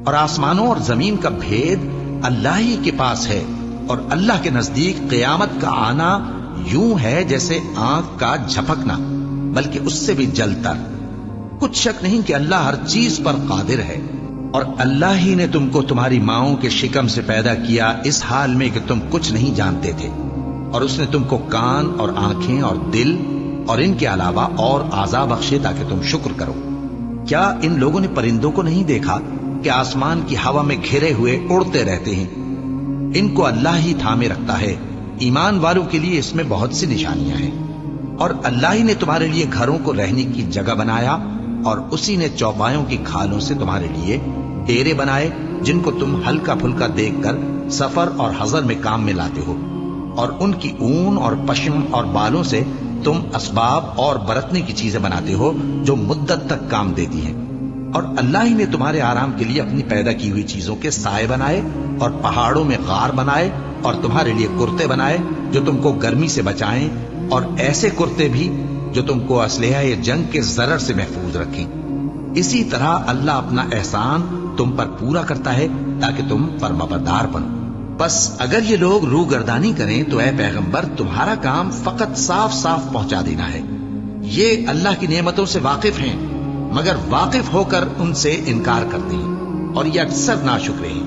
اور آسمانوں اور زمین کا بھید اللہ ہی کے پاس ہے، اور اللہ کے نزدیک قیامت کا آنا یوں ہے جیسے آنکھ کا جھپکنا، بلکہ اس سے بھی جلتر۔ کچھ شک نہیں کہ اللہ ہر چیز پر قادر ہے، اور اللہ ہی نے تم کو تمہاری ماؤں کے شکم سے پیدا کیا اس حال میں کہ تم کچھ نہیں جانتے تھے، اور اس نے تم کو کان اور آنکھیں اور دل اور ان کے علاوہ اور اعضاء بخشے تاکہ تم شکر کرو۔ کیا ان لوگوں نے پرندوں کو نہیں دیکھا کہ آسمان کی ہوا میں گھرے ہوئے اڑتے رہتے ہیں؟ ان کو اللہ ہی تھامے رکھتا ہے۔ ایمان والوں کے لیے اس میں بہت سی نشانیاں ہیں۔ اور اللہ ہی نے تمہارے لیے گھروں کو رہنے کی جگہ بنایا، اور اسی نے چوپایوں کی کھالوں سے تمہارے لیے ڈیرے بنائے جن کو تم ہلکا پھلکا دیکھ کر سفر اور حضر میں کام میں لاتے ہو، اور ان کی اون اور پشم اور بالوں سے تم اسباب اور برتنے کی چیزیں بناتے ہو جو مدت تک کام دیتی ہیں۔ اور اللہ ہی نے تمہارے آرام کے لیے اپنی پیدا کی ہوئی چیزوں کے سائے بنائے، اور پہاڑوں میں غار بنائے، اور تمہارے لیے کرتے بنائے جو تم کو گرمی سے بچائیں، اور ایسے کرتے بھی جو تم کو اسلحہ جنگ کے ضرر سے محفوظ رکھیں۔ اسی طرح اللہ اپنا احسان تم پر پورا کرتا ہے تاکہ تم فرمانبردار بنو۔ بس اگر یہ لوگ روگردانی کریں تو اے پیغمبر تمہارا کام فقط صاف صاف پہنچا دینا ہے۔ یہ اللہ کی نعمتوں سے واقف ہیں، مگر واقف ہو کر ان سے انکار کرتے ہیں، اور یہ اکثر ناشکرے ہیں۔